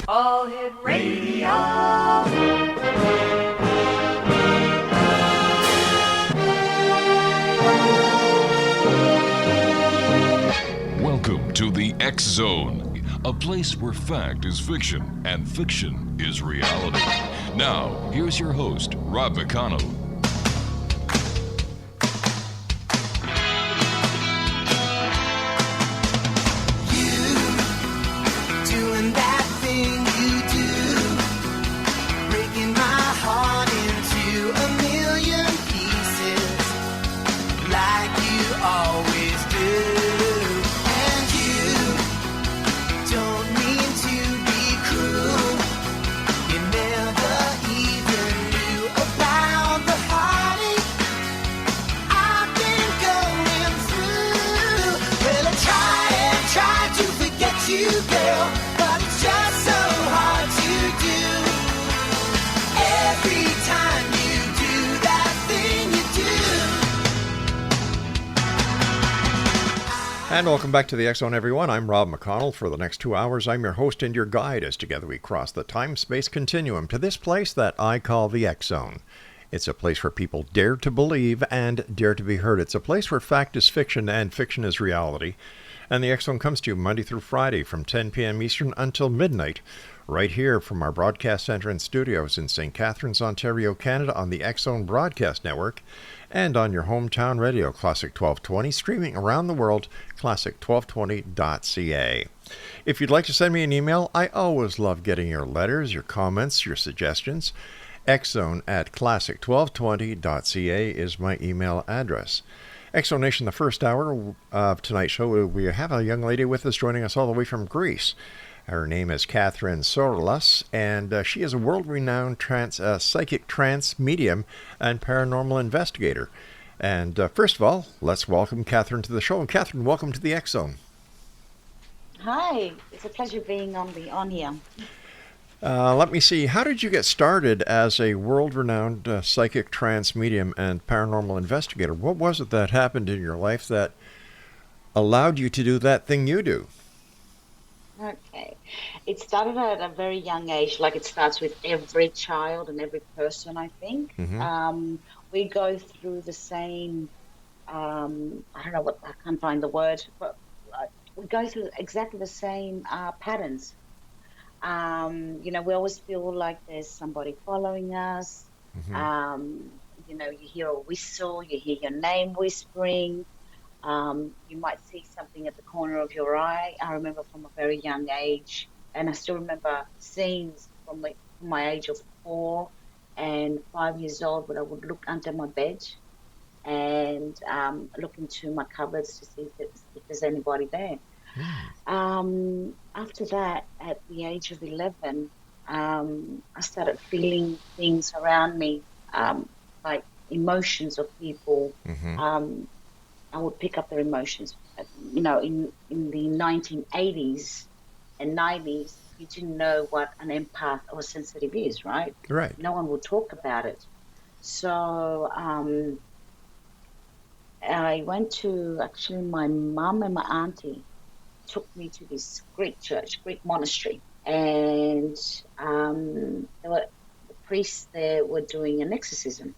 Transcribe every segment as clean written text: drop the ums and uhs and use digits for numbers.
All Hit Radio. Welcome to the X Zone, a place where fact is fiction and fiction is reality. Now, here's your host, Rob McConnell. And welcome back to the X Zone, everyone. I'm Rob McConnell. For the next 2 hours, I'm your host and your guide as together we cross the time-space continuum to this place that I call the X Zone. It's a place where people dare to believe and dare to be heard. It's a place where fact is fiction and fiction is reality. And the X Zone comes to you Monday through Friday from 10 p.m. Eastern until midnight, right here from our broadcast center and studios in St. Catharines, Ontario, Canada, on the X Zone Broadcast Network, and on your hometown radio, Classic 1220, streaming around the world, classic1220.ca. If you'd like to send me an email, I always love getting your letters, your comments, your suggestions. xzone@classic1220.ca is my email address. Exonation, the first hour of tonight's show, we have a young lady with us joining us all the way from Greece. Her name is Kathrine SORILOS, and she is a world-renowned psychic trance medium and paranormal investigator. And first of all, let's welcome Kathrine to the show. And Kathrine, welcome to the X Zone. Hi, it's a pleasure being on here. Let me see. How did you get started as a world-renowned psychic trance medium and paranormal investigator? What was it that happened in your life that allowed you to do that thing you do? Okay. It started at a very young age, like it starts with every child and every person, I think. Mm-hmm. We go through the same, I can't find the word, but we go through exactly the same patterns. We always feel like there's somebody following us. Mm-hmm. You hear a whistle, you hear your name whispering. You might see something at the corner of your eye. I remember from a very young age, and I still remember scenes from my age of 4 and 5 years old, when I would look under my bed and look into my cupboards to see if there's anybody there. After that, at the age of 11, I started feeling things around me, like emotions of people. Mm-hmm. I would pick up their emotions. In the 1980s and 90s, you didn't know what an empath or sensitive is, right? Right. No one would talk about it. So I went to, actually, my mum and my auntie took me to this Greek church, Greek monastery. And the priests there were doing an exorcism.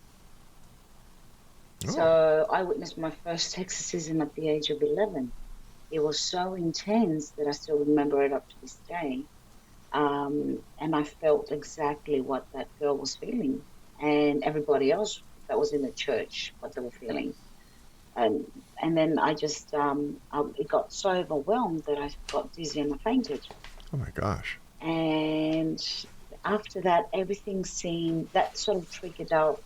So I witnessed my first exorcism at the age of 11. It was so intense that I still remember it up to this day. And I felt exactly what that girl was feeling, and everybody else that was in the church, what they were feeling. And then I just, it got so overwhelmed that I got dizzy and I fainted. Oh my gosh. And after that, everything seemed, that sort of triggered out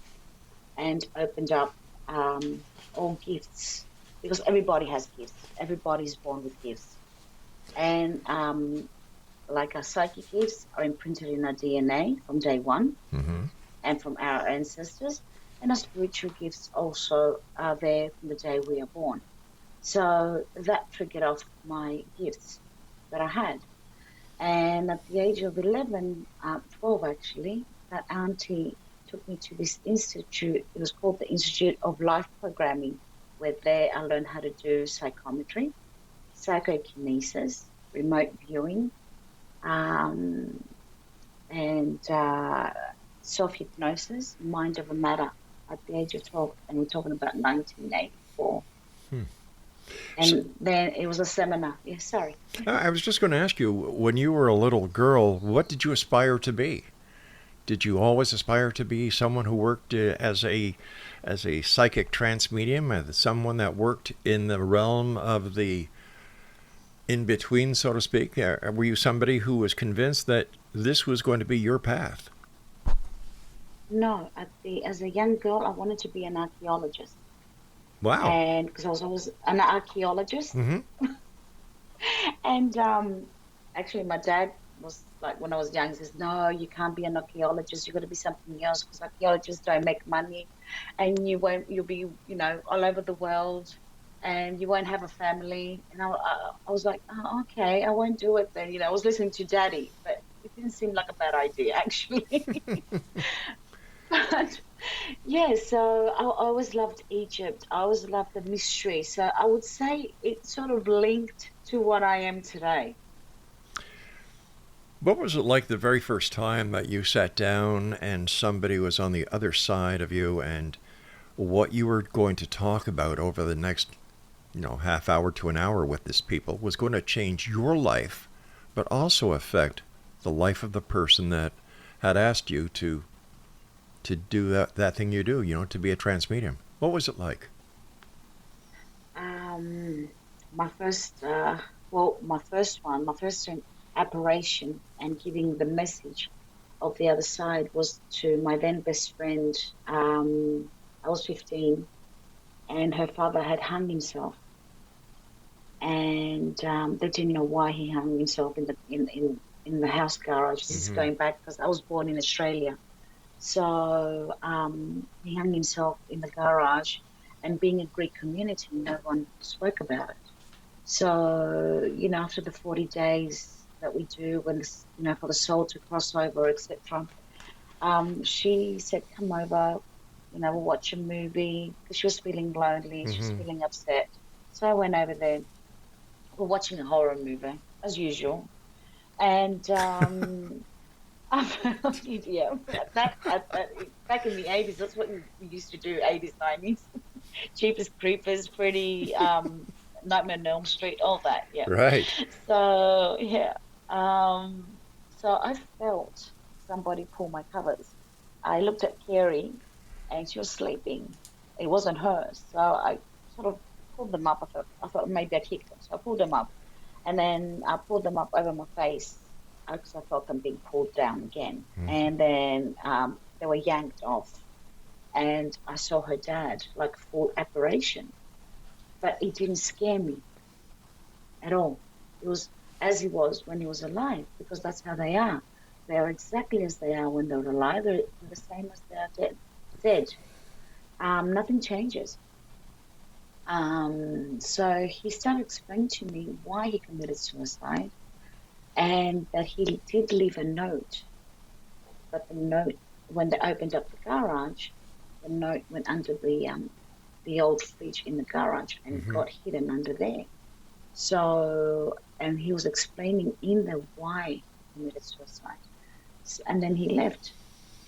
and opened up all gifts, because everybody has gifts. Everybody's born with gifts. And like our psychic gifts are imprinted in our DNA from day one. Mm-hmm. And from our ancestors. And our spiritual gifts also are there from the day we are born. So that triggered off my gifts that I had. And at the age of 12 actually, that auntie took me to this institute. It was called the Institute of Life Programming, where there I learned how to do psychometry, psychokinesis, remote viewing, and self-hypnosis, mind over matter, at the age of 12, and we're talking about 1984. And then it was a seminar. Yeah, sorry. I was just going to ask you, when you were a little girl, what did you aspire to be? Did you always aspire to be someone who worked as a psychic trance medium, as someone that worked in the realm of the in-between, so to speak? Were you somebody who was convinced that this was going to be your path? No, as a young girl, I wanted to be an archaeologist. Wow. And because I was always an archaeologist. Mm-hmm. And actually, my dad was like, when I was young, he says, no, you can't be an archaeologist. You've got to be something else, because archaeologists don't make money, and you'll be, all over the world, and you won't have a family. And I was like, oh, okay, I won't do it then. I was listening to Daddy, but it didn't seem like a bad idea, actually. But yeah, so I always loved Egypt. I always loved the mystery. So I would say it sort of linked to what I am today. What was it like the very first time that you sat down and somebody was on the other side of you, and what you were going to talk about over the next, half hour to an hour with this people was going to change your life, but also affect the life of the person that had asked you to do that thing you do, to be a trance medium? What was it like? My first apparition and giving the message of the other side was to my then best friend. I was 15, and her father had hung himself, and they didn't know why he hung himself in the house garage. This is going back because I was born in Australia. So he hung himself in the garage, and being a Greek community, no one spoke about it. So, after the 40 days that we do, when for the soul to cross over, etc., she said, come over, we'll watch a movie, because she was feeling lonely, she was feeling upset. So I went over there. We're watching a horror movie, as usual. And yeah, back in the 80s, that's what we used to do, 80s, 90s. Jeepers Creepers, pretty Nightmare on Elm Street, all that, yeah. Right. So, yeah. So I felt somebody pull my covers. I looked at Carrie, and she was sleeping. It wasn't her. So I sort of pulled them up. I thought maybe I kicked them. So I pulled them up. And then I pulled them up over my face, because I felt them being pulled down again. And then they were yanked off. And I saw her dad, like full apparition. But it didn't scare me at all. It was as he was when he was alive, because that's how they are. They are exactly as they are when they're alive. They're the same as they are dead. Nothing changes. So he started explaining to me why he committed suicide, and that he did leave a note. But the note, when they opened up the garage, the note went under the old fridge in the garage, and it got hidden under there. So, and he was explaining in there why he committed suicide. And then he left.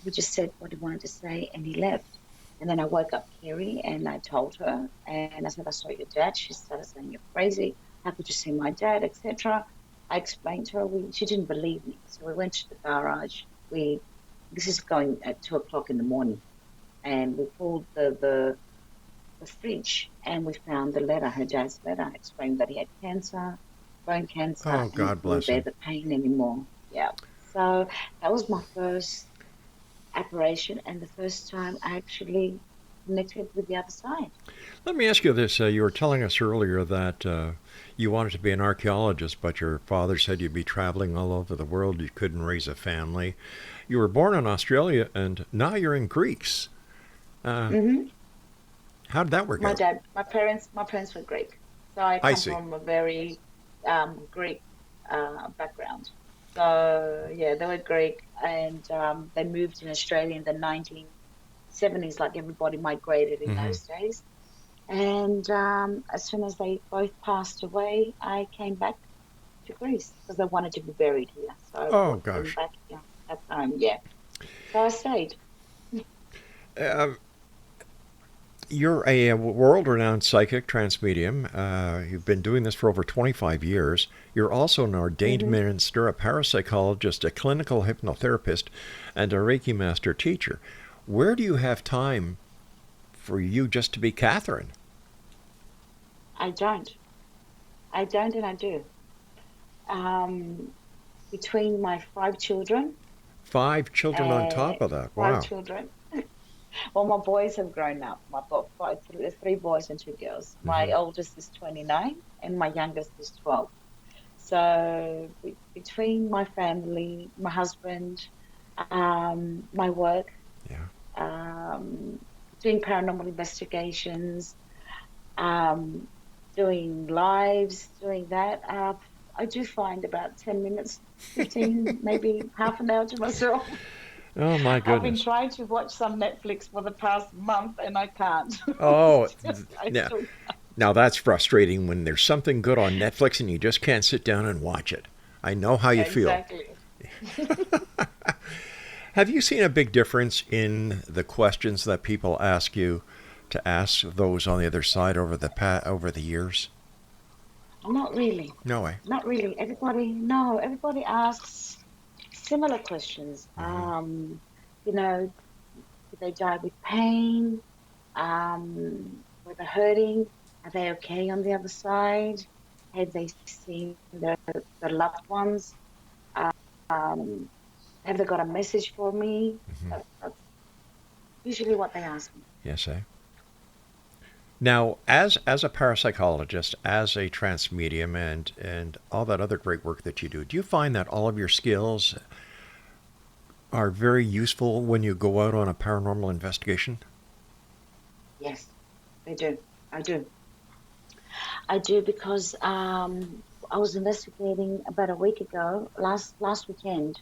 He just said what he wanted to say, and he left. And then I woke up Carrie, and I told her, and I said, I saw your dad. She started saying, you're crazy. How could you see my dad, etc. I explained to her. She didn't believe me. So we went to the garage. This is going at 2 o'clock in the morning. And we pulled the fridge, and we found the letter, her dad's letter, explaining that he had cancer, bone cancer. Oh, God bless him. He couldn't bear the pain anymore. Yeah. So that was my first apparition, and the first time I actually connected with the other side. Let me ask you this. You were telling us earlier that you wanted to be an archaeologist, but your father said you'd be traveling all over the world. You couldn't raise a family. You were born in Australia, and now you're in Greece. How did that work out? My parents were Greek. So I come from a very Greek background. So, yeah, they were Greek, and they moved in Australia in the 1970s, like everybody migrated in those days. And as soon as they both passed away, I came back to Greece because they wanted to be buried here. So I Oh, brought them gosh. back here at home. Yeah. So I stayed. Uh, you're a world-renowned psychic, trance medium. You've been doing this for over 25 years. You're also an ordained minister, a parapsychologist, a clinical hypnotherapist, and a Reiki Master Teacher. Where do you have time for you just to be Kathrine? I don't. I don't, and I do. Between my 5 children, 5 children on top of that. five Wow. children. Well, my boys have grown up. I've got 3 boys and 2 girls. My oldest is 29, and my youngest is 12. So between my family, my husband, my work, doing paranormal investigations, doing lives, doing that, I do find about 10 minutes, 15, maybe half an hour to myself. Oh, my I've been goodness. trying to watch some Netflix for the past month and I can't. Oh, I now, still now that's frustrating when there's something good on Netflix and you just can't sit down and watch it. I know how you feel. Exactly. Have you seen a big difference in the questions that people ask you to ask those on the other side over the years? Not really. No way. Not really. Everybody asks similar questions. You know, did they die with pain? Were they hurting? Are they okay on the other side? Have they seen their loved ones? Have they got a message for me? That's usually what they ask me. Yes, eh? Now, as a parapsychologist, as a trance medium, and all that other great work that you do you find that all of your skills are very useful when you go out on a paranormal investigation? Yes, I do. I do. I do because I was investigating about a week ago, last weekend,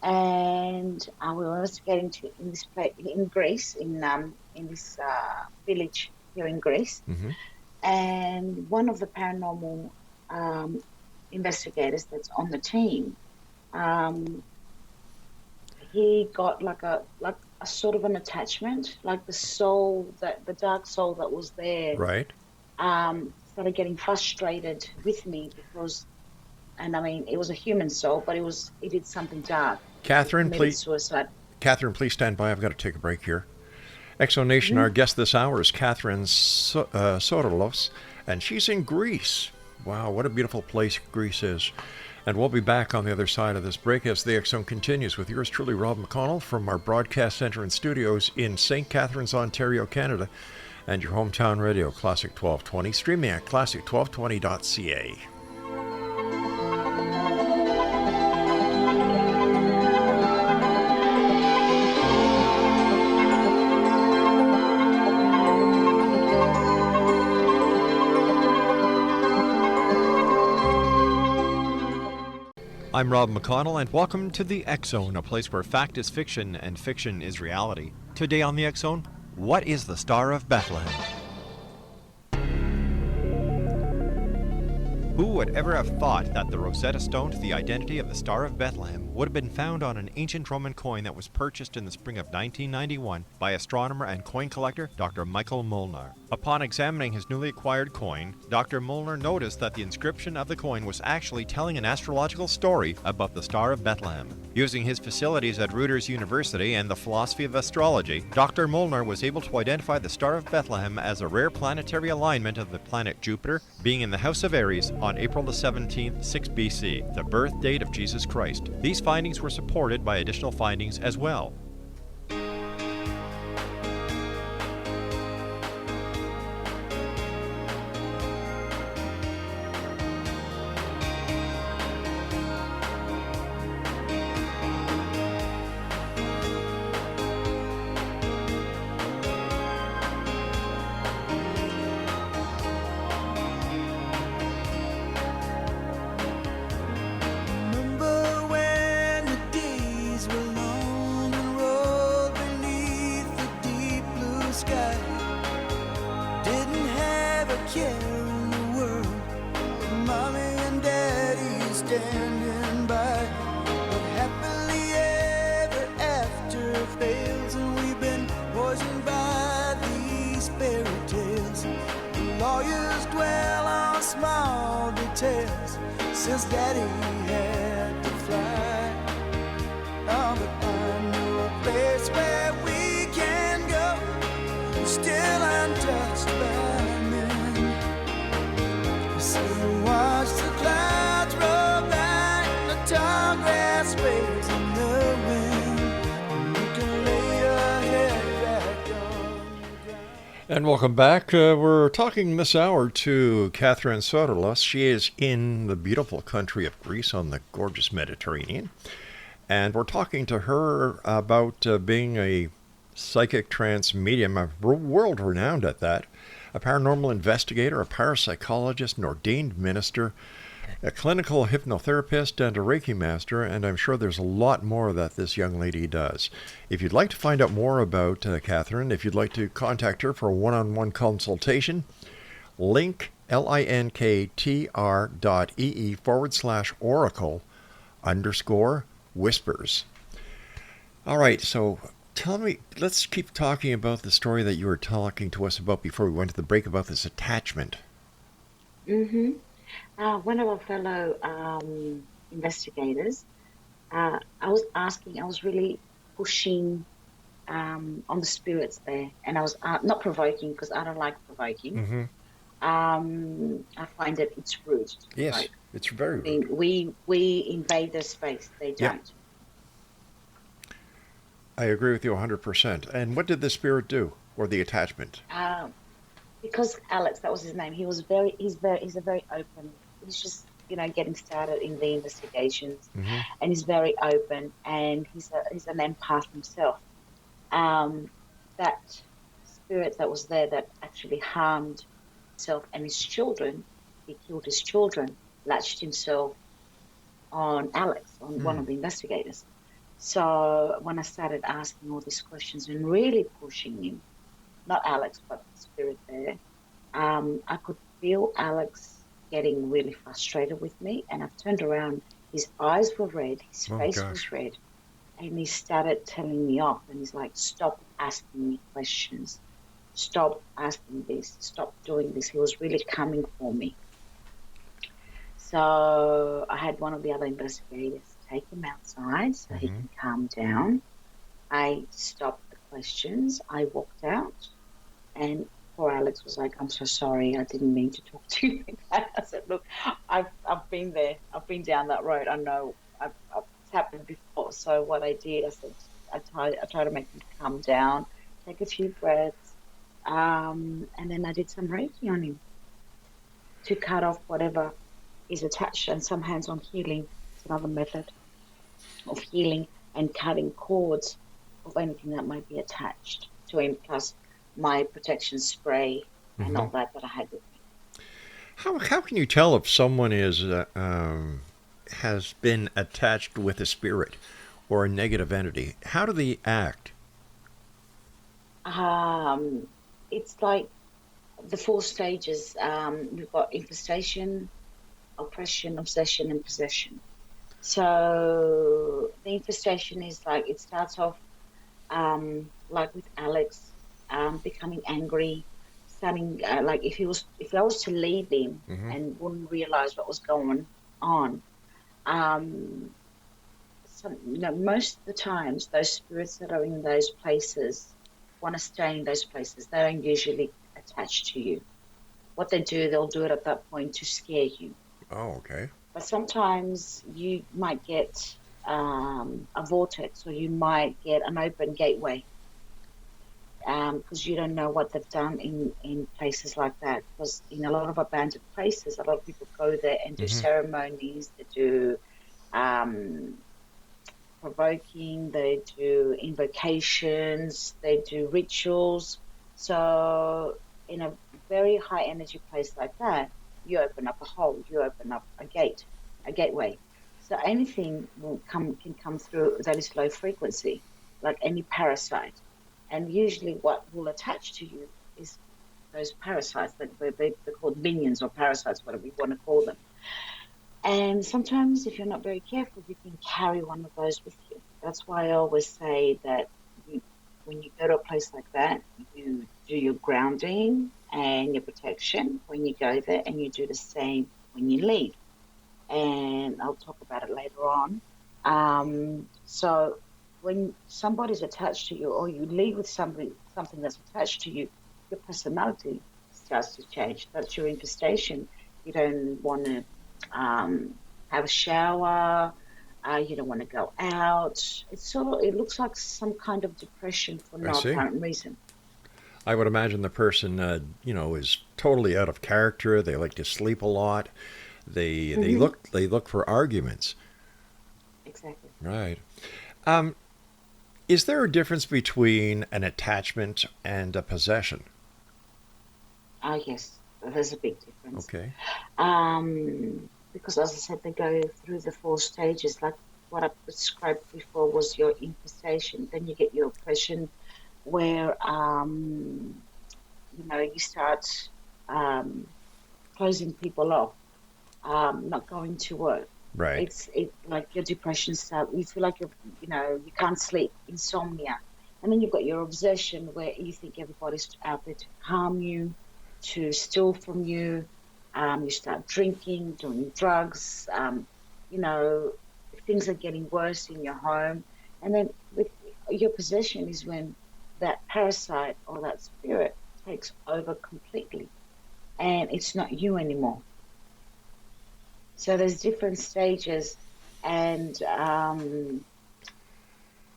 and we were investigating in Greece, in this village here in Greece, and one of the paranormal investigators that's on the team, he got like a sort of an attachment, like the dark soul that was there, Right. started getting frustrated with me because, and I mean, it was a human soul, but it did something dark. Kathrine, please. Suicide. Kathrine, please stand by. I've got to take a break here. Exonation, our guest this hour is Kathrine SORILOS, and she's in Greece. Wow, what a beautiful place Greece is. And we'll be back on the other side of this break as the X Zone continues with yours truly, Rob McConnell, from our broadcast center and studios in St. Catharines, Ontario, Canada, and your hometown radio, Classic 1220, streaming at classic1220.ca. I'm Rob McConnell, and welcome to the X Zone, a place where fact is fiction and fiction is reality. Today on the X Zone, what is the Star of Bethlehem? Who would ever have thought that the Rosetta Stone to the identity of the Star of Bethlehem would have been found on an ancient Roman coin that was purchased in the spring of 1991 by astronomer and coin collector Dr. Michael Molnar? Upon examining his newly acquired coin, Dr. Molnar noticed that the inscription of the coin was actually telling an astrological story about the Star of Bethlehem. Using his facilities at Rutgers University and the philosophy of astrology, Dr. Molnar was able to identify the Star of Bethlehem as a rare planetary alignment of the planet Jupiter, being in the house of Aries on April the 17th, 6 BC, the birth date of Jesus Christ. These findings were supported by additional findings as well. Remember when the days were long and standing by. But happily ever after fails, and we've been poisoned by these fairy tales. The lawyers dwell on small details since Daddy had to fly. Oh, but I know a place where we can go, still untouched by men. So watch the clouds roll by, the tall grass waves in the wind, and you can lay your head back on the ground. And welcome back. We're talking this hour to Kathrine SORILOS. She is in the beautiful country of Greece on the gorgeous Mediterranean. And we're talking to her about being a psychic trance medium, world-renowned at that, a paranormal investigator, a parapsychologist, an ordained minister, a clinical hypnotherapist, and a Reiki Master, and I'm sure there's a lot more that this young lady does. If you'd like to find out more about Kathrine, if you'd like to contact her for a one-on-one consultation, link linktr.ee/oracle_whispers. All right, so tell me, let's keep talking about the story that you were talking to us about before we went to the break about this attachment. Mm-hmm. One of our fellow investigators, I was really pushing on the spirits there, and I was not provoking because I don't like provoking. Mm-hmm. I find that it's rude. Yes, Right? it's very rude. We invade their space. They don't. I agree with you 100%. And what did the spirit do, or the attachment? Because Alex, that was his name. He's a very open. He's just getting started in the investigations, Mm-hmm. and he's very open, and he's an empath himself. That spirit that was there that actually harmed himself and his children, he killed his children, latched himself on Alex, on one of the investigators. So when I started asking all these questions and really pushing him, not Alex, but the spirit there, I could feel Alex getting really frustrated with me, and I turned around. His eyes were red, his face was red, and he started telling me off, and he's like, stop asking me questions, stop asking this, stop doing this. He was really coming for me. So I had one of the other investigators take him outside so he can calm down. I stopped the questions. I walked out, and poor Alex was like, I'm so sorry. I didn't mean to talk to you like that. I said, look, I've been there. I've been down that road. I know it's happened before. So what I did, I said, I tried to make him calm down, take a few breaths, and then I did some Reiki on him to cut off whatever is attached, and some hands-on healing is another method of healing and cutting cords of anything that might be attached to him, plus my protection spray and all that I had with me. How can you tell if someone has been attached with a spirit or a negative entity? How do they act? It's like the 4 stages. We've got infestation, oppression, obsession, and possession. So the infestation is like, it starts off like with Alex, becoming angry, starting like if I was to leave him and wouldn't realize what was going on. Most of the times, those spirits that are in those places want to stay in those places. They don't usually attach to you. What they do, they'll do it at that point to scare you. Oh, okay. But sometimes you might get a vortex, or you might get an open gateway, because you don't know what they've done in places like that. Because in a lot of abandoned places, a lot of people go there and do ceremonies, they do provoking, they do invocations, they do rituals. So in a very high energy place like that, you open up a hole, you open up a gateway. So anything can come through that is low frequency, like any parasite. And usually what will attach to you is those parasites, that they're called minions or parasites, whatever you want to call them. And sometimes, if you're not very careful, you can carry one of those with you. That's why I always say that when you go to a place like that, you do your grounding and your protection when you go there, and you do the same when you leave. And I'll talk about it later on. So when somebody's attached to you, or you leave with something that's attached to you, your personality starts to change. That's your infestation. You don't want to have a shower. You don't want to go out. It looks like some kind of depression for no apparent reason. I would imagine the person, is totally out of character. They like to sleep a lot. They look for arguments. Exactly. Right. Is there a difference between an attachment and a possession? Yes, there's a big difference. Okay. Because, as I said, they go through the 4 stages. Like what I described before was your infestation. Then you get your oppression, where you start closing people off, not going to work. Right. It's like your depression starts. You feel like you can't sleep, insomnia, and then you've got your obsession, where you think everybody's out there to harm you, to steal from you. You start drinking, doing drugs. Things are getting worse in your home, and then with your possession is when that parasite or that spirit takes over completely, and it's not you anymore. So there's different stages, and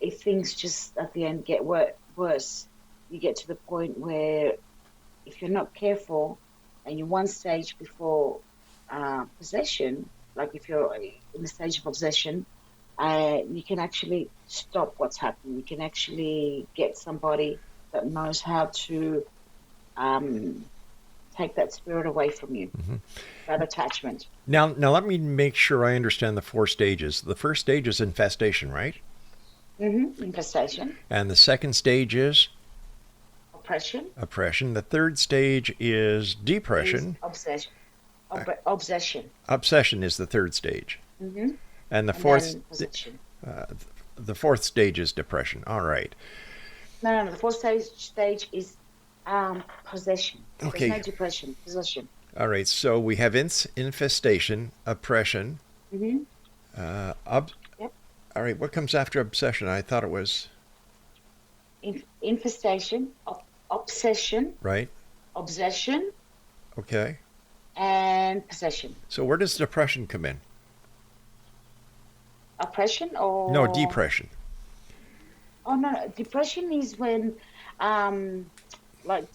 if things just at the end get worse, you get to the point where if you're not careful and you're one stage before possession, like if you're in the stage of obsession, you can actually stop what's happening. You can actually get somebody that knows how to take that spirit away from you, that attachment. Now let me make sure I understand the 4 stages. The first stage is infestation, right? Infestation. And the second stage is? Oppression. The third stage is depression. Obsession. Obsession. Obsession is the third stage. And the fourth stage is depression. All right. No. The fourth stage is possession. Okay. There's no depression. Possession. All right. So we have infestation, oppression. Yep. All right. What comes after obsession? I thought it was infestation, obsession. Right. Obsession. Okay. And possession. So where does depression come in? Oppression or? No, depression. Oh, no. Depression is when,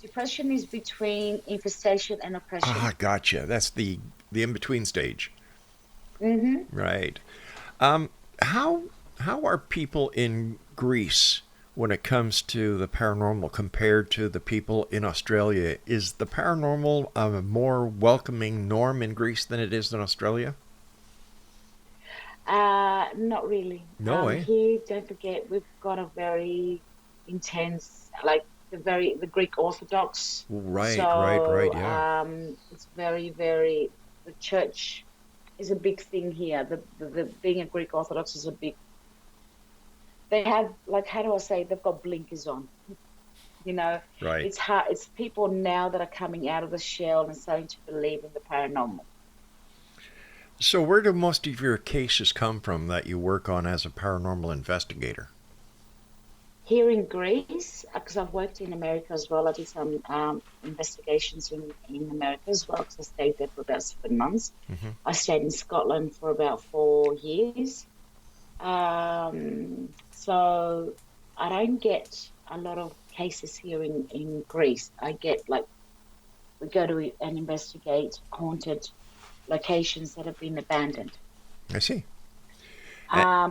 depression is between infestation and oppression. Ah, gotcha. That's the in-between stage. Right. How are people in Greece when it comes to the paranormal compared to the people in Australia? Is the paranormal a more welcoming norm in Greece than it is in Australia? Not really. No way. Here, don't forget, we've got a very intense, like the Greek Orthodox. Right, so, right, yeah. It's very, very. The church is a big thing here. The being a Greek Orthodox is a big. They have, like, how do I say? They've got blinkers on. Right. It's hard. It's people now that are coming out of the shell and starting to believe in the paranormal. So where do most of your cases come from that you work on as a paranormal investigator? Here in Greece, because I've worked in America as well. I did some investigations in America as well, because I stayed there for about 7 months. I stayed in Scotland for about 4 years. So I don't get a lot of cases here in Greece. I get, we go to and investigate haunted locations that have been abandoned. I see.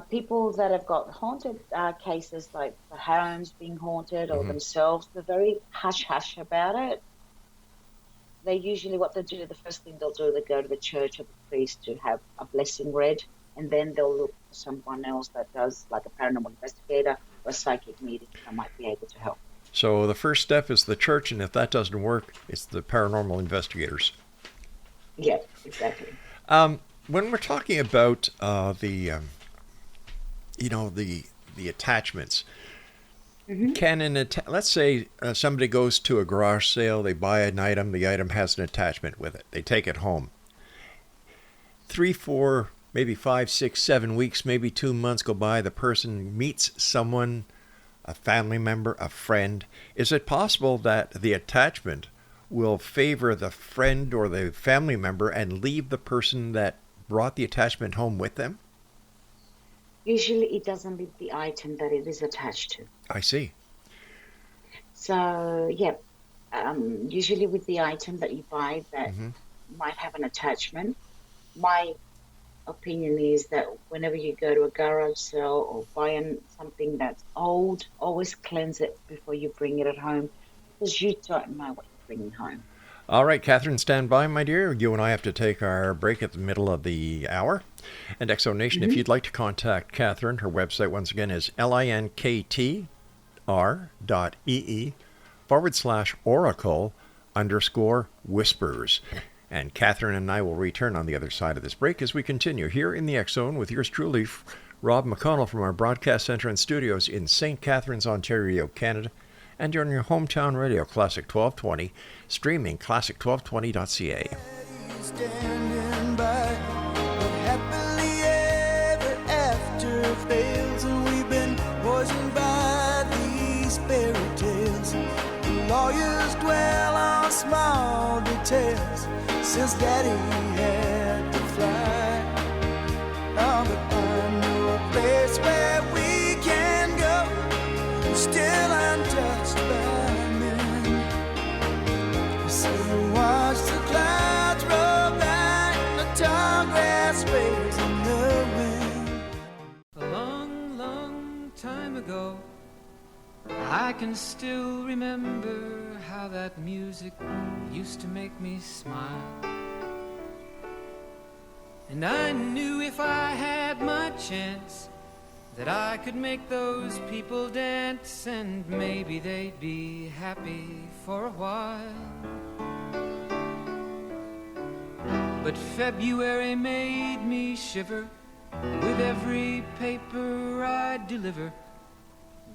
People that have got haunted cases, like the homes being haunted or themselves, they're very hush-hush about it. They usually, what they do, the first thing they'll do, they go to the church or the priest to have a blessing read, and then they'll look for someone else that does, like a paranormal investigator or a psychic medium that might be able to help. So the first step is the church, and if that doesn't work, it's the paranormal investigators. Yeah, exactly. when we're talking about the attachments, can let's say somebody goes to a garage sale, they buy an item, the item has an attachment with it, they take it home. 3, 4, maybe 5, 6, 7 weeks, maybe 2 months go by, the person meets someone, a family member, a friend. Is it possible that the attachment will favor the friend or the family member and leave the person that brought the attachment home with them? Usually it doesn't leave the item that it is attached to. I see. So, yeah, usually with the item that you buy that might have an attachment, my opinion is that whenever you go to a garage sale or buy something that's old, always cleanse it before you bring it at home, because you don't know what you're bringing home. All right, Kathrine, stand by, my dear. You and I have to take our break at the middle of the hour. And Exo Nation, if you'd like to contact Kathrine, her website once again is linktr.ee/oracle_whispers. And Kathrine and I will return on the other side of this break as we continue here in the X Zone with yours truly, Rob McConnell, from our broadcast center and studios in St. Catharines, Ontario, Canada, and on your hometown radio, Classic 1220, streaming classic1220.ca. Standing by, but happily ever after fails, and we've been poisoned by these fairy tales. The lawyers dwell on small details since Daddy had to fly. Oh, but I know a place where we can go, still untouched by men. So watch the clouds roll by, the tall grass waves in the wind. A long, long time ago, I can still remember how that music used to make me smile. And I knew if I had my chance that I could make those people dance, and maybe they'd be happy for a while. But February made me shiver with every paper I deliver.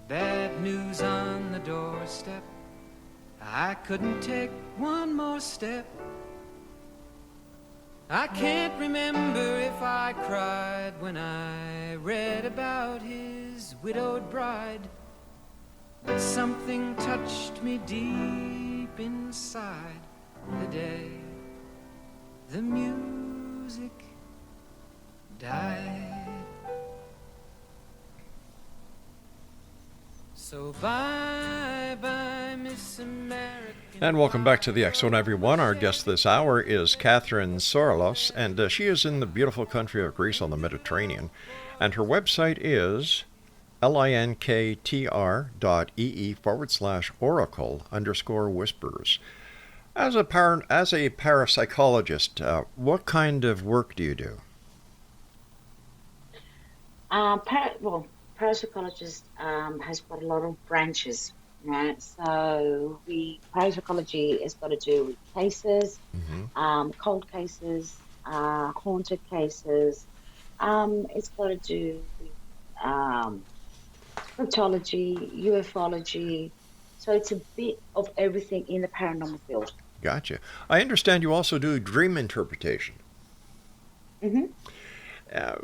Bad news on the doorstep, I couldn't take one more step. I can't remember if I cried when I read about his widowed bride, but something touched me deep inside the day the music died. So bye-bye, Miss American. And welcome back to the X Zone, everyone. Our guest this hour is Kathrine SORILOS, and she is in the beautiful country of Greece on the Mediterranean. And her website is linktr.ee/oracle_whispers. As a parapsychologist, what kind of work do you do? Parapsychologist has got a lot of branches, right? So parapsychology has got to do with cases, cold cases, haunted cases. It's got to do with cryptology, ufology. So it's a bit of everything in the paranormal field. Gotcha. I understand you also do dream interpretation.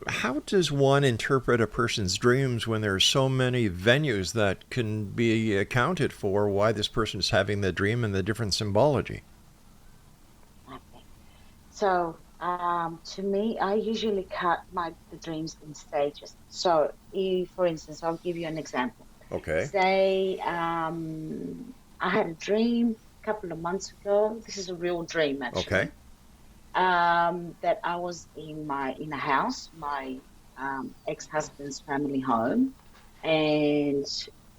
How does one interpret a person's dreams when there are so many venues that can be accounted for why this person is having the dream and the different symbology? Okay. So, to me, I usually cut the dreams in stages. So, for instance, I'll give you an example. Okay. Say, I had a dream a couple of months ago. This is a real dream, actually. Okay. That I was in a house, my ex-husband's family home, and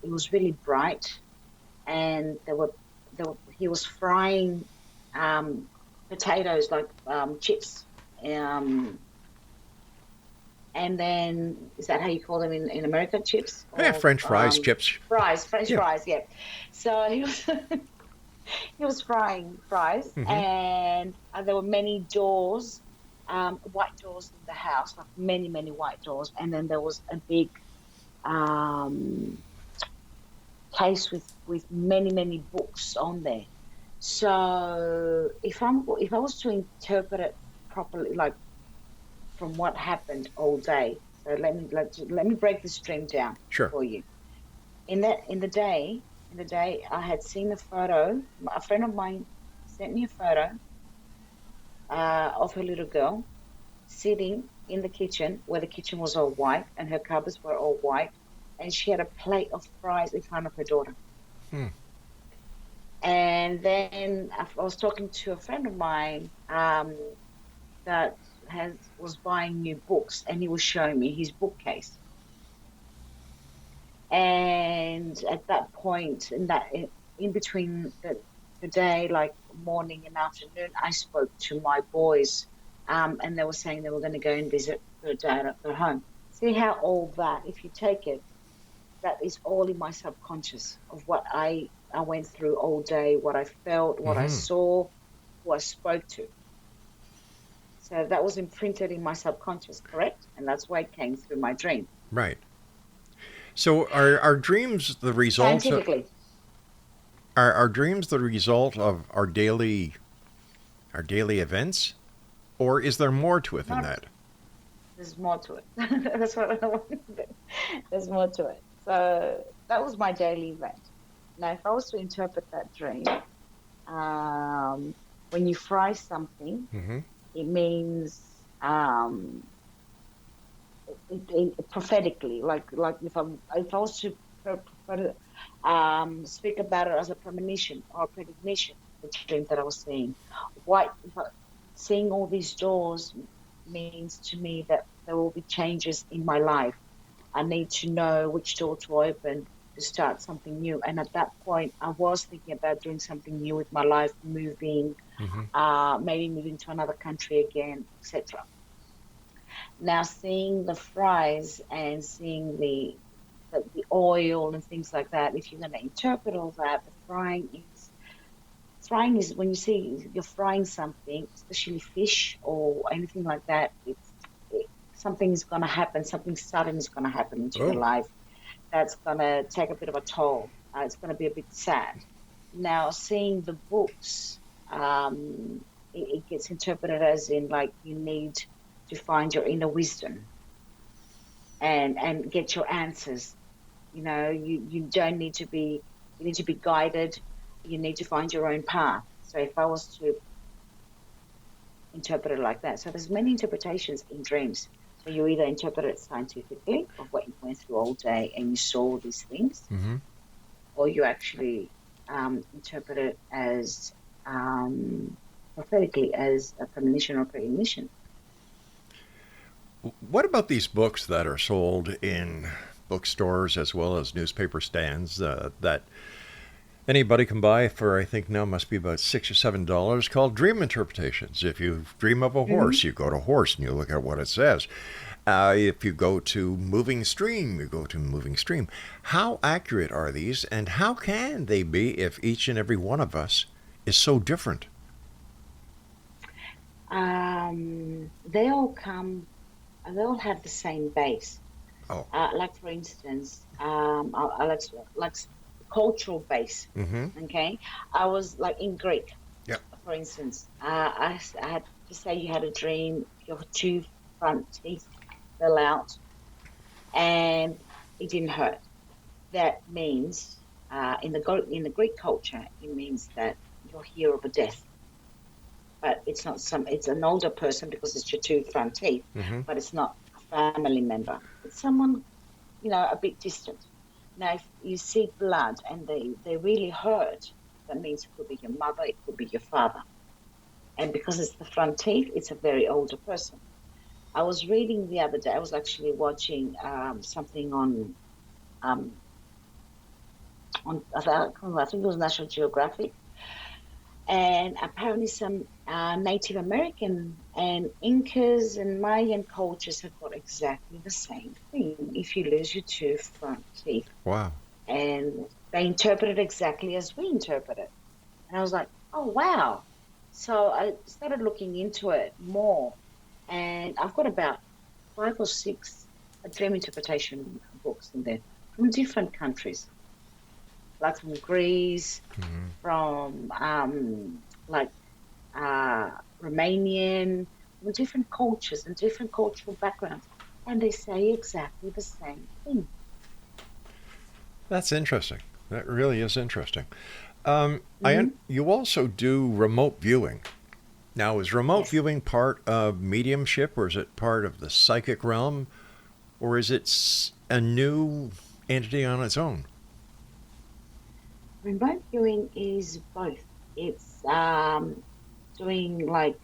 it was really bright, and he was frying potatoes, like chips, and then, is that how you call them in America, chips? Yeah, French fries, chips. Fries, French fries, yeah. So he was he was frying fries, and there were many doors white doors in the house, like many, many white doors. And then there was a big case with many, many books on there. So if I was to interpret it properly, like from what happened all day, so let me break this dream down Sure. for you. In the day, I had seen a photo. A friend of mine sent me a photo of a little girl sitting in the kitchen, where the kitchen was all white and her cupboards were all white, and she had a plate of fries in front of her daughter. And then I was talking to a friend of mine that was buying new books, and he was showing me his bookcase. And at that point, in between the day, like morning and afternoon, I spoke to my boys, and they were saying they were going to go and visit their dad at their home. See how all that, if you take it, that is all in my subconscious of what I went through all day, what I felt, what I saw, who I spoke to. So that was imprinted in my subconscious, correct? And that's why it came through my dream. Right. So are dreams the result Scientifically. Are dreams the result of our daily events, or is there more to it than that? There's more to it. That's what I wanted. There's more to it. So that was my daily event. Now, if I was to interpret that dream, when you fry something, it means prophetically, like if I was to speak about it as a premonition or a precognition, the dream that I was seeing, seeing all these doors means to me that there will be changes in my life. I need to know which door to open to start something new. And at that point, I was thinking about doing something new with my life, moving, maybe moving to another country again, etc. Now, seeing the fries and seeing the oil and things like that, if you're going to interpret all that, the frying is when you see you're frying something, especially fish or anything like that, something is going to happen, something sudden is going to happen into your life that's going to take a bit of a toll. It's going to be a bit sad. Now, seeing the books, it gets interpreted as in like you need to find your inner wisdom and get your answers. You know, you don't need to be, you need to be guided. You need to find your own path. So if I was to interpret it like that, so there's many interpretations in dreams. So you either interpret it scientifically of what you went through all day and you saw these things, or you actually interpret it as prophetically as a premonition or precognition. What about these books that are sold in bookstores as well as newspaper stands that anybody can buy for, I think now must be about $6 or $7, called Dream Interpretations? If you dream of a horse, you go to horse and you look at what it says. If you go to Moving Stream, you go to Moving Stream. How accurate are these, and how can they be if each and every one of us is so different? They all have the same base. Oh. Like for instance, I like cultural base. Okay, I was like in Greek. Yep. For instance, I had to say you had a dream. Your two front teeth fell out, and it didn't hurt. That means in the Greek culture, it means that you're here of a death. But it's not it's an older person because it's your two front teeth, but it's not a family member. It's someone, you know, a bit distant. Now, if you see blood and they really hurt, that means it could be your mother, it could be your father. And because it's the front teeth, it's a very older person. I was reading the other day, I was actually watching something on I think it was National Geographic. And apparently some Native American and Incas and Mayan cultures have got exactly the same thing if you lose your two front teeth. Wow. And they interpret it exactly as we interpret it. And I was like, oh, wow. So I started looking into it more. And I've got about 5 or 6 dream interpretation books in there from different countries, like from Greece, from like Romanian, from different cultures and different cultural backgrounds, and they say exactly the same thing. That's interesting. That really is interesting. You also do remote viewing. Now, is remote Yes. viewing part of mediumship, or is it part of the psychic realm, or is it a new entity on its own? Remote viewing is both. It's doing like,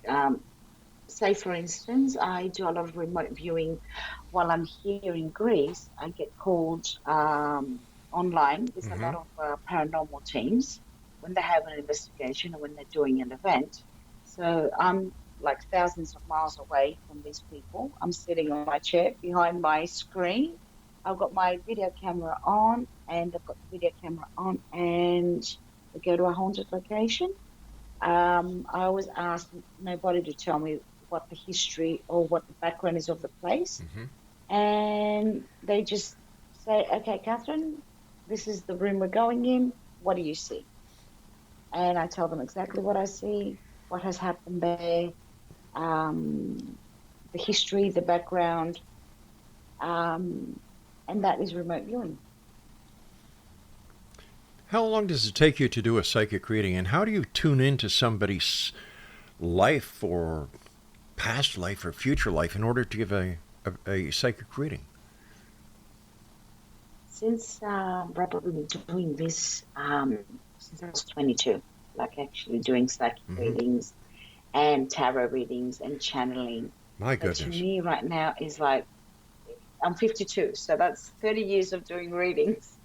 say, for instance, I do a lot of remote viewing while I'm here in Greece. I get called online. There's a lot of paranormal teams when they have an investigation or when they're doing an event. So I'm like thousands of miles away from these people. I'm sitting on my chair behind my screen. I've got my video camera on, and I've got the video camera on, and we go to a haunted location. I always ask nobody to tell me what the history or what the background is of the place. And they just say, okay, Kathrine, this is the room we're going in. What do you see? And I tell them exactly what I see, what has happened there, the history, the background, and that is remote viewing. How long does it take you to do a psychic reading, and how do you tune into somebody's life or past life or future life in order to give a psychic reading? Since Robert, we've been doing this since I was 22, like actually doing psychic readings and tarot readings and channeling. My But goodness. to me right now is like, I'm 52, so that's 30 years of doing readings.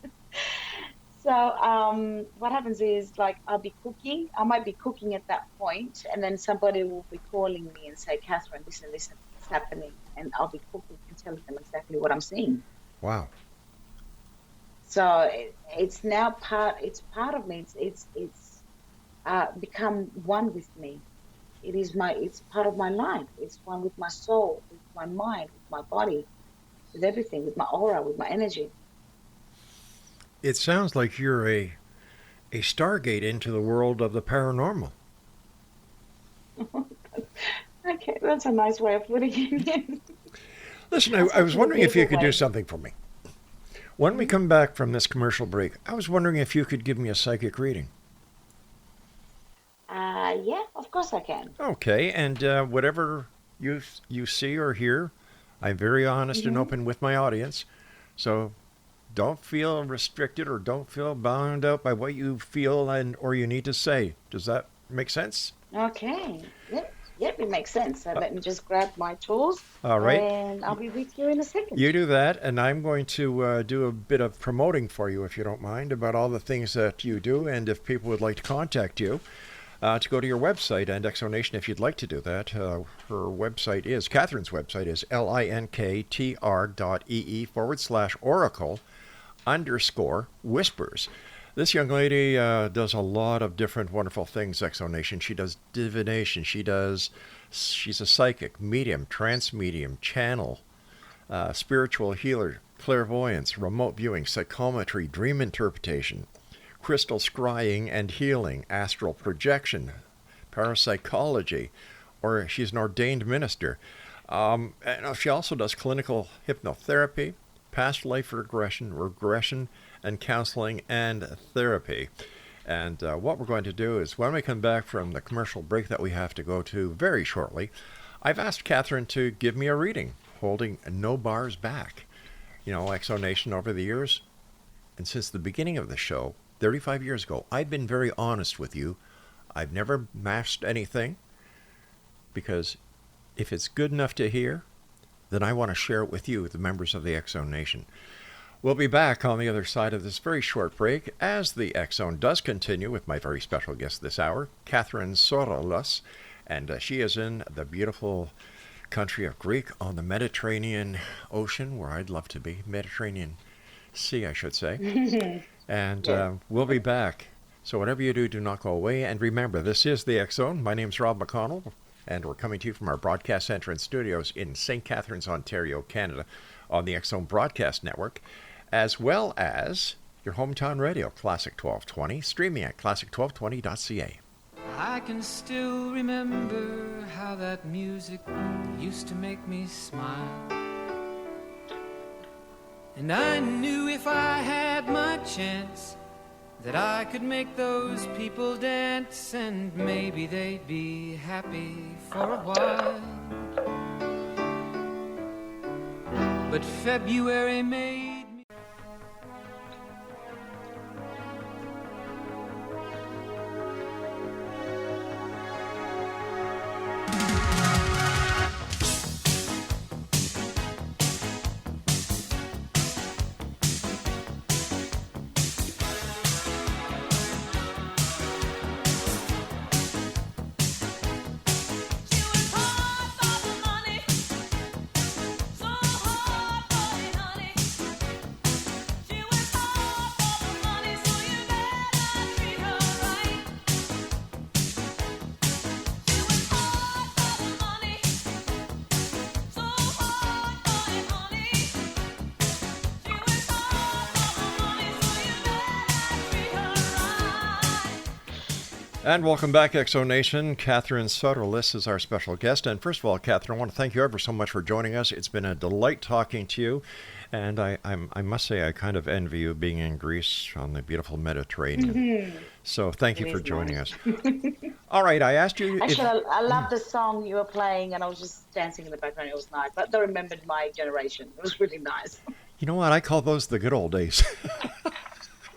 So what happens is, like, I'll be cooking. I might be cooking at that point, and then somebody will be calling me and say, Kathrine, this and this is happening. And I'll be cooking and telling them exactly what I'm seeing. Wow. So it's now it's part of me. It's become one with me. It's part of my life. It's one with my soul, with my mind, with my body, with everything, with my aura, with my energy. It sounds like you're a stargate into the world of the paranormal. Okay, that's a nice way of putting it. Listen, I was wondering if you could do something for me. When we come back from this commercial break, I was wondering if you could give me a psychic reading. Yeah, of course I can. Okay, and whatever you see or hear, I'm very honest and open with my audience. So don't feel restricted or don't feel bound up by what you feel or you need to say. Does that make sense? Okay. Yep, it makes sense. So let me just grab my tools. All right. And I'll be with you in a second. You do that, and I'm going to do a bit of promoting for you, if you don't mind, about all the things that you do, and if people would like to contact you, to go to your website, and Exonation, if you'd like to do that. Her website is, Katherine's website is linktr.ee/oracle_whispers. This young lady does a lot of different wonderful things, Exonation. She does divination. She's a psychic, medium, trance medium, channel, spiritual healer, clairvoyance, remote viewing, psychometry, dream interpretation, crystal scrying and healing, astral projection, parapsychology, or she's an ordained minister. And she also does clinical hypnotherapy, past life regression, and counseling and therapy. And what we're going to do is, when we come back from the commercial break that we have to go to very shortly, I've asked Kathrine to give me a reading, holding no bars back. You know, Exonation, over the years, and since the beginning of the show, 35 years ago, I've been very honest with you. I've never masked anything, because if it's good enough to hear, then I want to share it with you, the members of the Exone Nation. We'll be back on the other side of this very short break as the Exone does continue with my very special guest this hour, Katherine SORILOS, and she is in the beautiful country of Greek on the Mediterranean Ocean, where I'd love to be. Mediterranean Sea, I should say. And we'll be back. So whatever you do, do not go away. And remember, this is the Exone. My name's Rob McConnell. And we're coming to you from our broadcast center and studios in St. Catharines, Ontario, Canada, on the X Zone Broadcast Network, as well as your hometown radio, Classic 1220, streaming at classic1220.ca. I can still remember how that music used to make me smile. And I knew if I had my chance that I could make those people dance, and maybe they'd be happy for a while. But February made me... And welcome back, Exo Nation. Katherine SORILOS is our special guest. And first of all, Katherine, I want to thank you ever so much for joining us. It's been a delight talking to you. And I must say, I kind of envy you being in Greece on the beautiful Mediterranean. Mm-hmm. So thank you for joining us. All right, I asked you... Actually, I love the song you were playing, and I was just dancing in the background. It was nice. But they remembered my generation. It was really nice. You know what? I call those the good old days.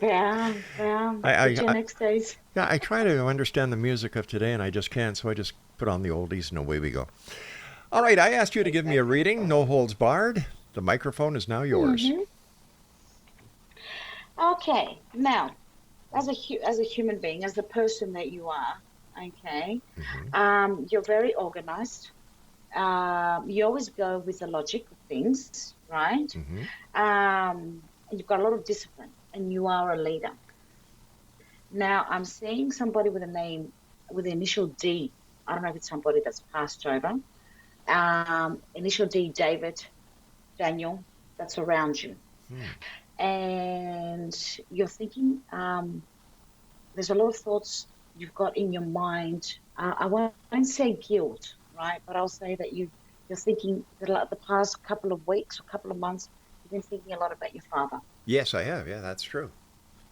Yeah. Gen X days. Yeah, I try to understand the music of today, and I just can't, so I just put on the oldies, and away we go. All right, I asked you to give me a reading, no holds barred. The microphone is now yours. Mm-hmm. Okay, now, as a human being, as the person that you are, okay, you're very organized. You always go with the logic of things, right? Mm-hmm. You've got a lot of discipline. And you are a leader. Now, I'm seeing somebody with a name, with the initial D. I don't know if it's somebody that's passed over. Initial D, David, Daniel, that's around you. And you're thinking, there's a lot of thoughts you've got in your mind. I won't say guilt, right? But I'll say that you're thinking that the past couple of weeks or couple of months, you've been thinking a lot about your father. Yes, I have. Yeah, that's true.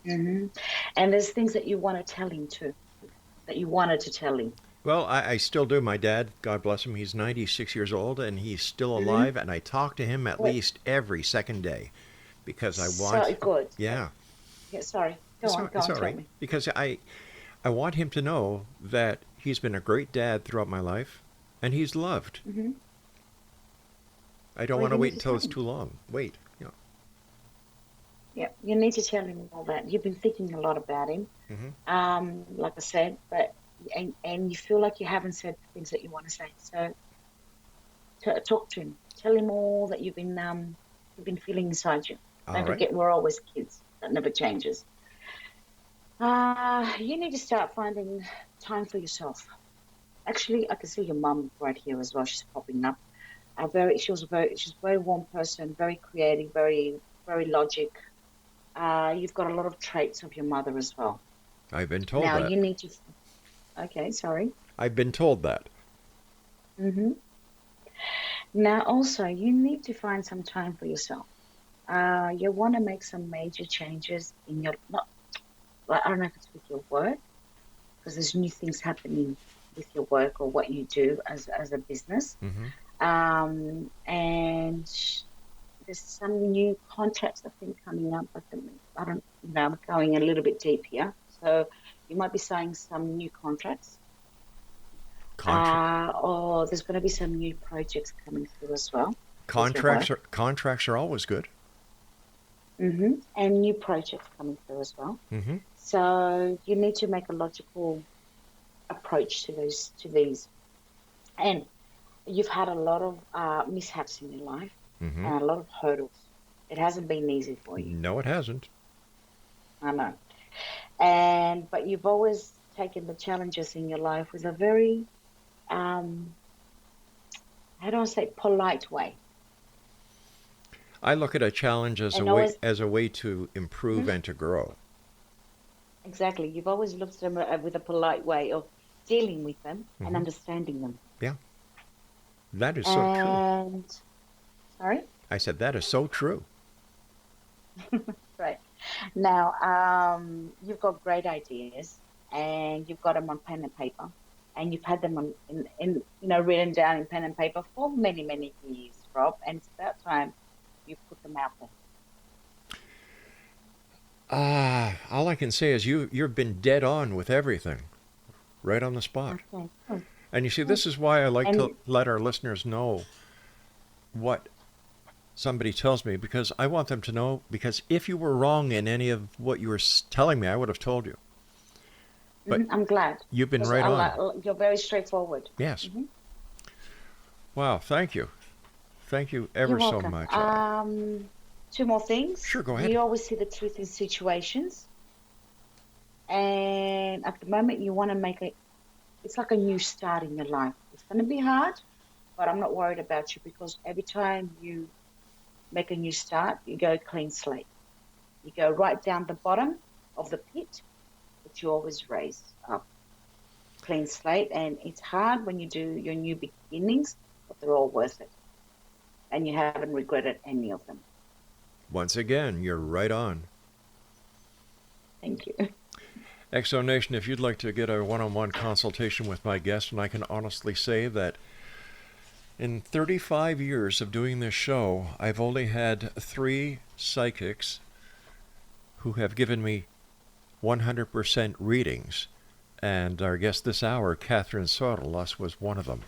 Mm-hmm. And there's things that you want to tell him too, that you wanted to tell him. Well, I still do. My dad, God bless him, he's 96 years old, and he's still alive, and I talk to him at least every second day because I want... So good. Yeah. Yeah, sorry. Go on, tell me. Because I want him to know that he's been a great dad throughout my life, and he's loved. Mm-hmm. I don't want to wait until it's too long. Wait. Yeah, you need to tell him all that. You've been thinking a lot about him, like I said, and you feel like you haven't said the things that you want to say. So talk to him. Tell him all that you've been feeling inside you. Don't forget, we're always kids. That never changes. You need to start finding time for yourself. Actually, I can see your mum right here as well. She's popping up. She's a very warm person, very creative, very, very logic. You've got a lot of traits of your mother as well. I've been told that. Now you need to... Okay, sorry. I've been told that. Mm-hmm. Now also, you need to find some time for yourself. You want to make some major changes in your... I don't know if it's with your work, because there's new things happening with your work or what you do as a business. Mm-hmm. And... There's some new contracts I think coming up. I'm going a little bit deep here. So you might be saying some new contracts. Or there's going to be some new projects coming through as well. Contracts are always good. Mm-hmm. And new projects coming through as well. Mm-hmm. So you need to make a logical approach to these. And you've had a lot of mishaps in your life. Mm-hmm. And a lot of hurdles. It hasn't been easy for you. No, it hasn't. I know. But you've always taken the challenges in your life with a very how do I say, polite way. I look at a challenge as And a way always, to improve and to grow. exactly, you've always looked at them with a polite way of dealing with them and understanding them. Yeah, that is so true. And, sorry? I said that is so true. Right. Now, you've got great ideas and you've got them on pen and paper and you've had them on, written down in pen and paper for many, many years, Rob, and it's about time you put them out there. All I can say is you've been dead on with everything, right on the spot. Okay. Oh, And you see, this is why I like to And let our listeners know what somebody tells me, because I want them to know, because if you were wrong in any of what you were telling me, I would have told you. But I'm glad. you've been Because right on. You're very straightforward. Yes. Wow, thank you. Thank you ever You're so welcome. much. Two more things. Sure, go ahead. You always see the truth in situations. And at the moment, you want to make it's like a new start in your life. It's going to be hard, but I'm not worried about you because every time you make a new start, you go clean slate. You go right down the bottom of the pit, but you always raise up. Clean slate. And it's hard when you do your new beginnings, but they're all worth it. And you haven't regretted any of them. Once again, you're right on. Thank you. Exo Nation, if you'd like to get a one-on-one consultation with my guest, and I can honestly say that in 35 years of doing this show, I've only had 3 psychics who have given me 100% readings. And our guest this hour, Katherine SORILOS, was one of them.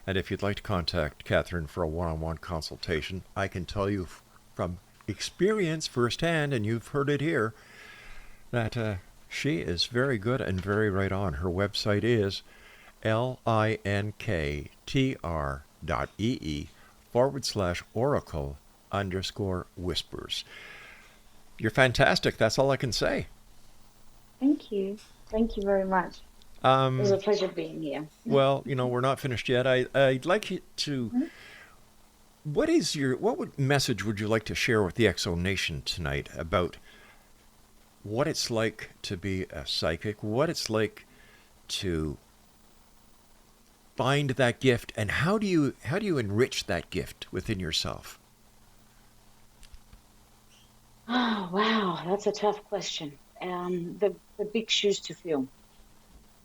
And if you'd like to contact Katherine for a one-on-one consultation, I can tell you from experience firsthand, and you've heard it here, that she is very good and very right on. Her website is linktr.ee/oracle_whispers. You're fantastic. That's all I can say. Thank you. Thank you very much. It was a pleasure being here. Well, we're not finished yet. I'd like you to... What message would you like to share with the Exo Nation tonight about what it's like to be a psychic, what it's like to find that gift, and how do you enrich that gift within yourself? Oh, wow. That's a tough question. The big shoes to fill.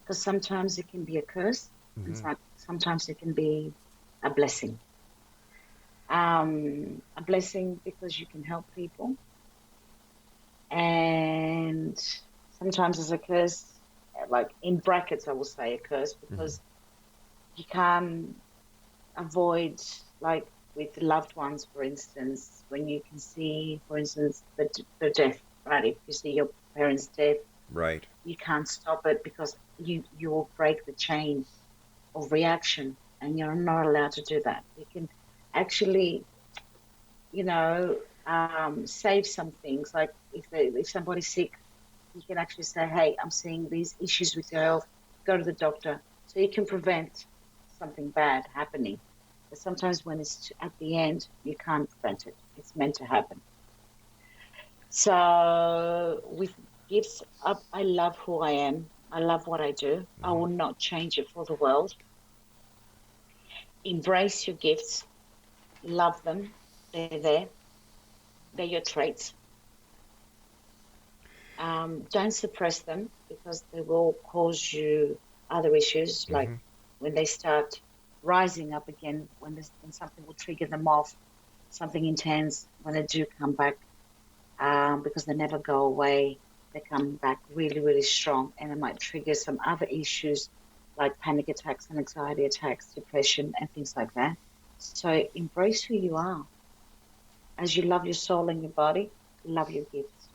Because sometimes it can be a curse, and sometimes it can be a blessing. A blessing because you can help people. And sometimes it's a curse, like in brackets, I will say a curse, because you can't avoid, like with loved ones, for instance, when you can see, for instance, the death, right? If you see your parents' death, right, you can't stop it because you will break the chain of reaction, and you're not allowed to do that. You can actually, save some things. Like if somebody's sick, you can actually say, hey, I'm seeing these issues with your health, go to the doctor. So you can prevent something bad happening. But sometimes when it's at the end, you can't prevent it. It's meant to happen. So with gifts, I love who I am. I love what I do. I will not change it for the world. Embrace your gifts. Love them. They're there. They're your traits. Don't suppress them because they will cause you other issues, like when they start rising up again, when something will trigger them off, something intense, when they do come back, because they never go away, they come back really, really strong, and it might trigger some other issues like panic attacks and anxiety attacks, depression, and things like that. So embrace who you are. As you love your soul and your body, love your gifts.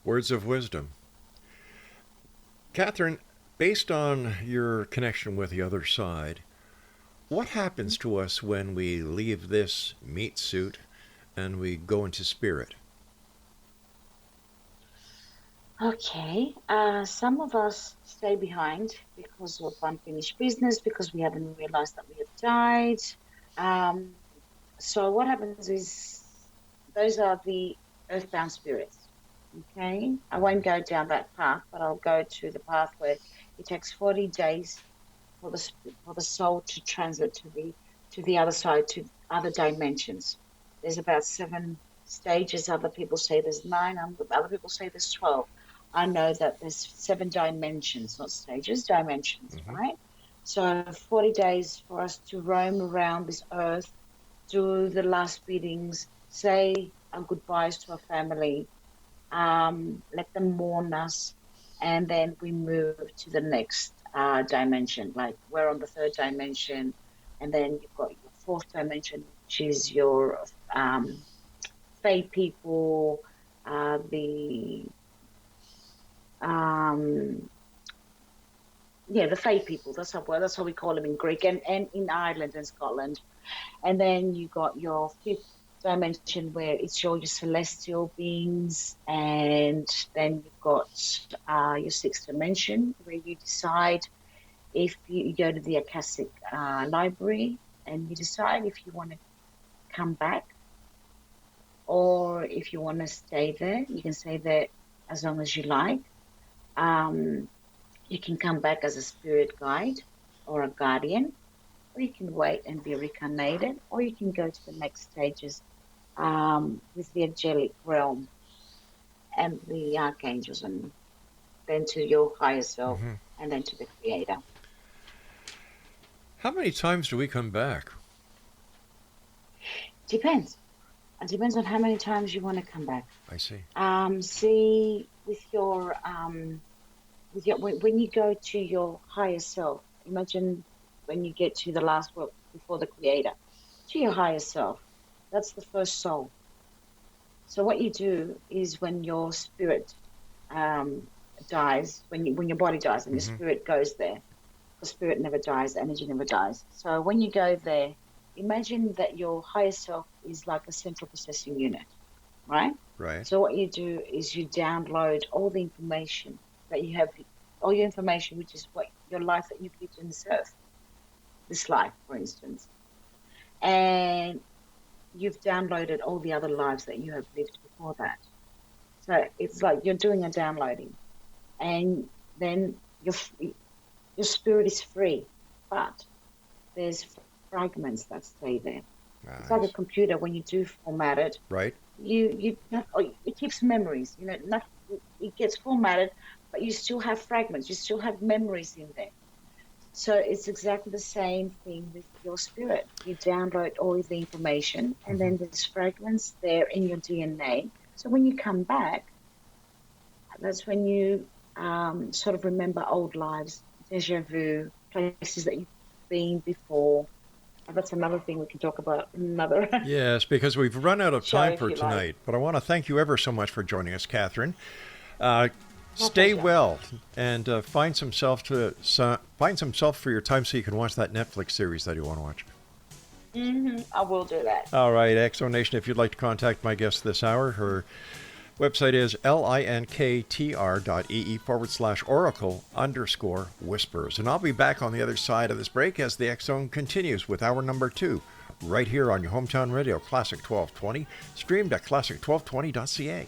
Words of wisdom. Kathrine, based on your connection with the other side, what happens to us when we leave this meat suit and we go into spirit? Okay. Some of us stay behind because of unfinished business, because we haven't realized that we have died. Um, so what happens is those are the earthbound spirits. Okay. I won't go down that path, but I'll go to the path where it takes 40 days for the soul to transit to the other side, to other dimensions. There's about 7 stages. Other people say there's 9. Other people say there's 12. I know that there's 7 dimensions, not stages, dimensions, right? So 40 days for us to roam around this earth, do the last biddings, say our goodbyes to our family, let them mourn us, and then we move to the next dimension. Like we're on the 3rd dimension, and then you've got your 4th dimension, which is your Fae people, the the Fae people. That's how we call them in Greek, and in Ireland and Scotland. And then you got your 5th dimension, where it's your celestial beings, and then you've got your 6th dimension, where you decide if you go to the Akashic library, and you decide if you want to come back or if you want to stay there. You can stay there as long as you like. You can come back as a spirit guide or a guardian, or you can wait and be reincarnated, or you can go to the next stages with the angelic realm and the archangels, and then to your higher self, and then to the Creator. How many times do we come back? Depends. It depends on how many times you want to come back. I see. See, when you go to your higher self, imagine when you get to the last world before the Creator, to your higher self, that's the first soul. So what you do is when your spirit dies, when your body dies and your spirit goes there, the spirit never dies, the energy never dies. So when you go there, imagine that your higher self is like a central processing unit, right? Right. So what you do is you download all the information that you have, all your information, which is what your life that you've lived in this earth, this life, for instance. And you've downloaded all the other lives that you have lived before that. So it's like you're doing a downloading, and then your spirit is free, but there's fragments that stay there. Nice. It's like a computer. When you do format it, right, it keeps memories. It gets formatted, but you still have fragments. You still have memories in there. So it's exactly the same thing with your spirit. You download all the information, and then there's fragments there in your DNA. So when you come back, that's when you sort of remember old lives, déjà vu, places that you've been before. And that's another thing we can talk about in another. Yes, because we've run out of time for tonight. Like. But I want to thank you ever so much for joining us, Kathrine. Stay pleasure. well, and find some self for your time so you can watch that Netflix series that you want to watch. I will do that. All right, Exonation, if you'd like to contact my guest this hour, her website is linktr.ee/oracle_whispers. And I'll be back on the other side of this break as the X Zone continues with hour number 2, right here on your hometown radio, Classic 1220, streamed at classic1220.ca.